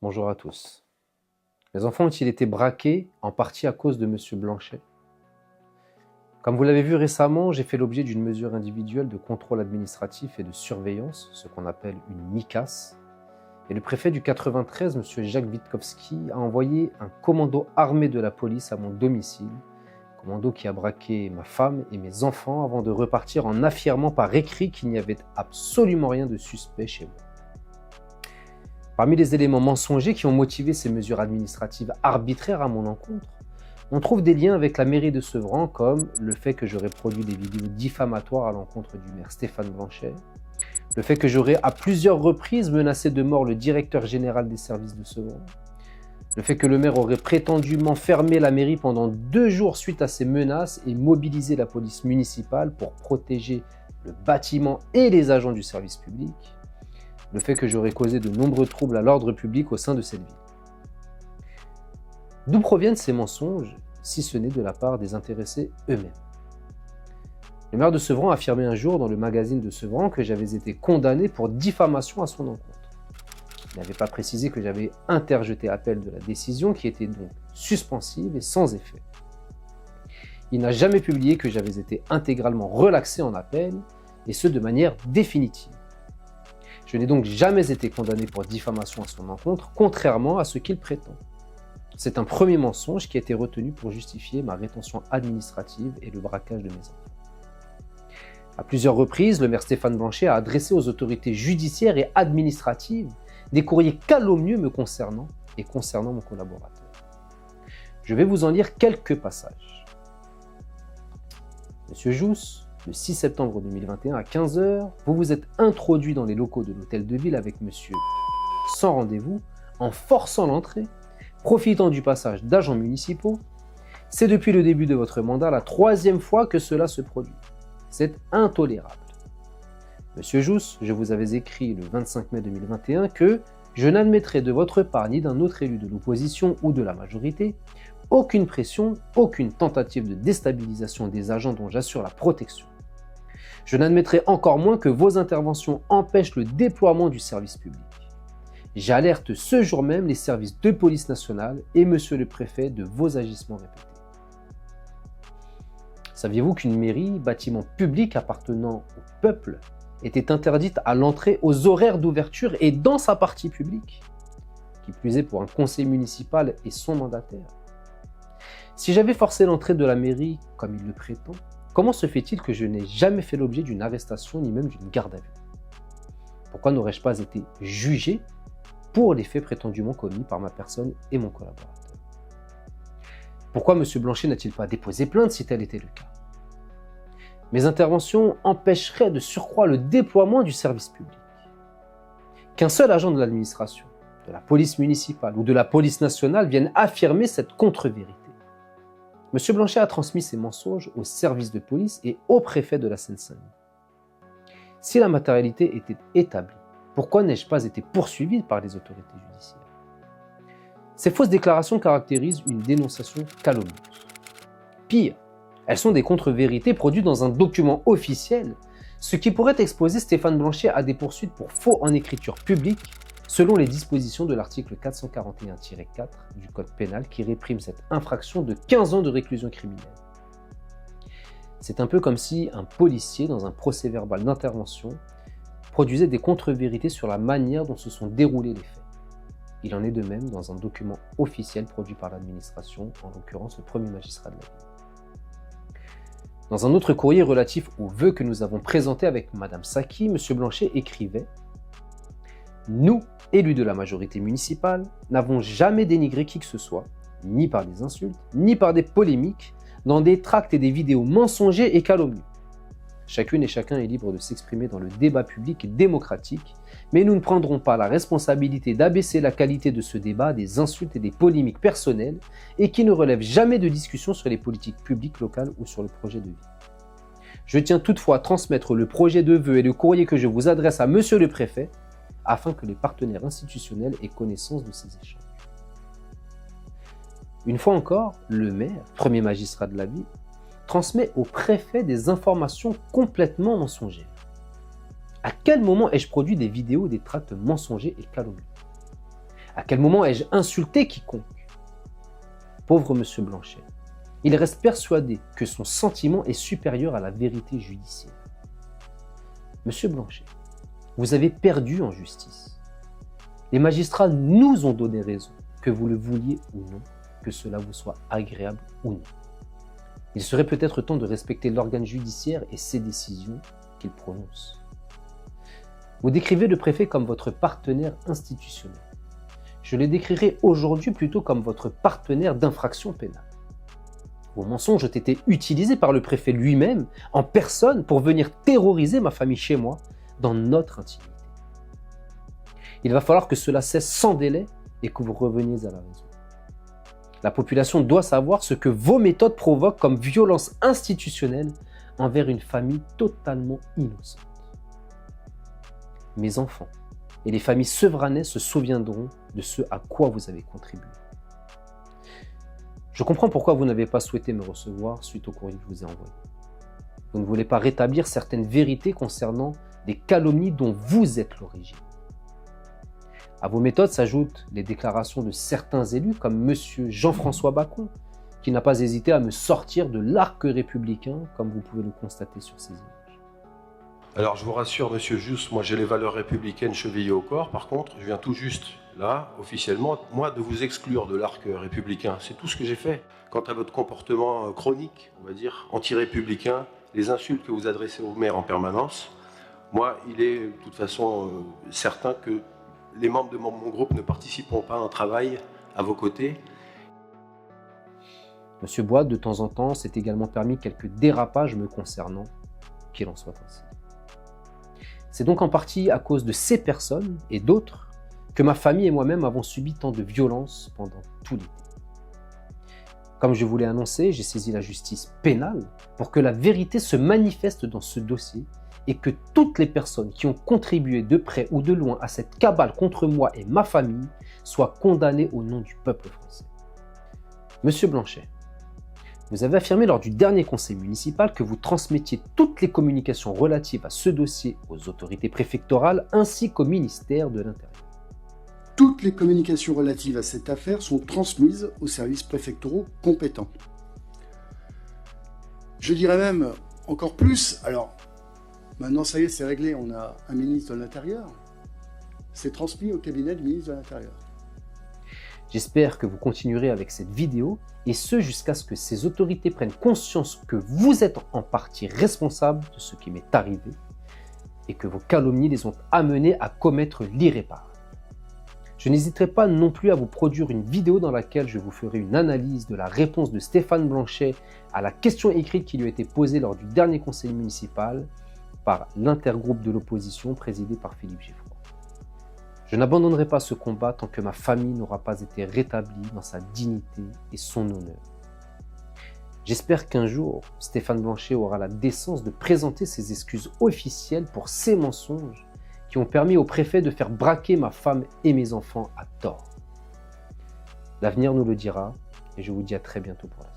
Bonjour à tous. Mes enfants ont-ils été braqués en partie à cause de M. Blanchet? Comme vous l'avez vu récemment, j'ai fait l'objet d'une mesure individuelle de contrôle administratif et de surveillance, ce qu'on appelle une MICAS. Et le préfet du 93, M. Jacques Witkowski, a envoyé un commando armé de la police à mon domicile, commando qui a braqué ma femme et mes enfants avant de repartir en affirmant par écrit qu'il n'y avait absolument rien de suspect chez moi. Parmi les éléments mensongers qui ont motivé ces mesures administratives arbitraires à mon encontre, on trouve des liens avec la mairie de Sevran, comme le fait que j'aurais produit des vidéos diffamatoires à l'encontre du maire Stéphane Blanchet, le fait que j'aurais à plusieurs reprises menacé de mort le directeur général des services de Sevran, le fait que le maire aurait prétendument fermé la mairie pendant 2 jours suite à ces menaces et mobilisé la police municipale pour protéger le bâtiment et les agents du service public, le fait que j'aurais causé de nombreux troubles à l'ordre public au sein de cette ville. D'où proviennent ces mensonges, si ce n'est de la part des intéressés eux-mêmes? Le maire de Sevran a affirmé un jour dans le magazine de Sevran que j'avais été condamné pour diffamation à son encontre. Il n'avait pas précisé que j'avais interjeté appel de la décision qui était donc suspensive et sans effet. Il n'a jamais publié que j'avais été intégralement relaxé en appel, et ce de manière définitive. Je n'ai donc jamais été condamné pour diffamation à son encontre, contrairement à ce qu'il prétend. C'est un premier mensonge qui a été retenu pour justifier ma rétention administrative et le braquage de mes enfants. À plusieurs reprises, le maire Stéphane Blanchet a adressé aux autorités judiciaires et administratives des courriers calomnieux me concernant et concernant mon collaborateur. Je vais vous en lire quelques passages. Monsieur Jousse, le 6 septembre 2021 à 15h, vous vous êtes introduit dans les locaux de l'hôtel de ville avec monsieur sans rendez-vous, en forçant l'entrée, profitant du passage d'agents municipaux. C'est depuis le début de votre mandat la 3e fois que cela se produit. C'est intolérable. Monsieur Jousse, je vous avais écrit le 25 mai 2021 que je n'admettrai de votre part ni d'un autre élu de l'opposition ou de la majorité aucune pression, aucune tentative de déstabilisation des agents dont j'assure la protection. Je n'admettrai encore moins que vos interventions empêchent le déploiement du service public. J'alerte ce jour même les services de police nationale et monsieur le préfet de vos agissements répétés. Saviez-vous qu'une mairie, bâtiment public appartenant au peuple, était interdite à l'entrée aux horaires d'ouverture et dans sa partie publique, qui plus est pour un conseil municipal et son mandataire? Si j'avais forcé l'entrée de la mairie, comme il le prétend, comment se fait-il que je n'ai jamais fait l'objet d'une arrestation ni même d'une garde à vue? Pourquoi n'aurais-je pas été jugé pour les faits prétendument commis par ma personne et mon collaborateur? Pourquoi M. Blanchet n'a-t-il pas déposé plainte si tel était le cas? Mes interventions empêcheraient de surcroît le déploiement du service public. Qu'un seul agent de l'administration, de la police municipale ou de la police nationale vienne affirmer cette contre-vérité. M. Blanchet a transmis ces mensonges au service de police et au préfet de la Seine-Saint-Denis. Si la matérialité était établie, pourquoi n'ai-je pas été poursuivi par les autorités judiciaires? Ces fausses déclarations caractérisent une dénonciation calomnieuse. Pire, elles sont des contre-vérités produites dans un document officiel, ce qui pourrait exposer Stéphane Blanchet à des poursuites pour faux en écriture publique, selon les dispositions de l'article 441-4 du Code pénal qui réprime cette infraction de 15 ans de réclusion criminelle. C'est un peu comme si un policier, dans un procès-verbal d'intervention, produisait des contre-vérités sur la manière dont se sont déroulés les faits. Il en est de même dans un document officiel produit par l'administration, en l'occurrence le premier magistrat de la ville. Dans un autre courrier relatif aux vœux que nous avons présentés avec Madame Saki, M. Blanchet écrivait « Nous, élus de la majorité municipale, n'avons jamais dénigré qui que ce soit, ni par des insultes, ni par des polémiques, dans des tracts et des vidéos mensongers et calomnieux. Chacune et chacun est libre de s'exprimer dans le débat public et démocratique, mais nous ne prendrons pas la responsabilité d'abaisser la qualité de ce débat à des insultes et des polémiques personnelles et qui ne relèvent jamais de discussion sur les politiques publiques locales ou sur le projet de vie. Je tiens toutefois à transmettre le projet de vœux et le courrier que je vous adresse à monsieur le préfet afin que les partenaires institutionnels aient connaissance de ces échanges. » Une fois encore, le maire, premier magistrat de la ville, transmet au préfet des informations complètement mensongères. À quel moment ai-je produit des vidéos, des tracts mensongers et calomnieux? À quel moment ai-je insulté quiconque? Pauvre monsieur Blanchet, il reste persuadé que son sentiment est supérieur à la vérité judiciaire. Monsieur Blanchet, vous avez perdu en justice. Les magistrats nous ont donné raison, que vous le vouliez ou non, que cela vous soit agréable ou non. Il serait peut-être temps de respecter l'organe judiciaire et ses décisions qu'il prononce. Vous décrivez le préfet comme votre partenaire institutionnel. Je le décrirai aujourd'hui plutôt comme votre partenaire d'infraction pénale. Vos mensonges ont été utilisés par le préfet lui-même, en personne, pour venir terroriser ma famille chez moi, dans notre intimité. Il va falloir que cela cesse sans délai et que vous reveniez à la raison. La population doit savoir ce que vos méthodes provoquent comme violence institutionnelle envers une famille totalement innocente. Mes enfants et les familles sevranais se souviendront de ce à quoi vous avez contribué. Je comprends pourquoi vous n'avez pas souhaité me recevoir suite au courrier que je vous ai envoyé. Vous ne voulez pas rétablir certaines vérités concernant des calomnies dont vous êtes l'origine. À vos méthodes s'ajoutent les déclarations de certains élus comme M. Jean-François Bacon, qui n'a pas hésité à me sortir de l'arc républicain, comme vous pouvez le constater sur ces images. Alors je vous rassure, monsieur Juste, moi j'ai les valeurs républicaines chevillées au corps. Par contre, je viens tout juste, là, officiellement, moi, de vous exclure de l'arc républicain. C'est tout ce que j'ai fait. Quant à votre comportement chronique, on va dire, anti-républicain, les insultes que vous adressez au maire en permanence, moi, il est de toute façon certain que les membres de mon groupe ne participeront pas à un travail à vos côtés. Monsieur Bois, de temps en temps, s'est également permis quelques dérapages me concernant, qu'il en soit ainsi. C'est donc en partie à cause de ces personnes et d'autres que ma famille et moi-même avons subi tant de violences pendant tout l'été. Comme je vous l'ai annoncé, j'ai saisi la justice pénale pour que la vérité se manifeste dans ce dossier et que toutes les personnes qui ont contribué de près ou de loin à cette cabale contre moi et ma famille soient condamnées au nom du peuple français. Monsieur Blanchet, vous avez affirmé lors du dernier conseil municipal que vous transmettiez toutes les communications relatives à ce dossier aux autorités préfectorales ainsi qu'au ministère de l'Intérieur. Toutes les communications relatives à cette affaire sont transmises aux services préfectoraux compétents. Je dirais même encore plus, alors maintenant ça y est, c'est réglé, on a un ministre de l'Intérieur, c'est transmis au cabinet du ministre de l'Intérieur. J'espère que vous continuerez avec cette vidéo, et ce jusqu'à ce que ces autorités prennent conscience que vous êtes en partie responsable de ce qui m'est arrivé, et que vos calomnies les ont amenés à commettre l'irréparable. Je n'hésiterai pas non plus à vous produire une vidéo dans laquelle je vous ferai une analyse de la réponse de Stéphane Blanchet à la question écrite qui lui a été posée lors du dernier conseil municipal par l'intergroupe de l'opposition présidé par Philippe Geffroy. Je n'abandonnerai pas ce combat tant que ma famille n'aura pas été rétablie dans sa dignité et son honneur. J'espère qu'un jour, Stéphane Blanchet aura la décence de présenter ses excuses officielles pour ces mensonges qui ont permis au préfet de faire braquer ma femme et mes enfants à tort. L'avenir nous le dira et je vous dis à très bientôt pour la suite.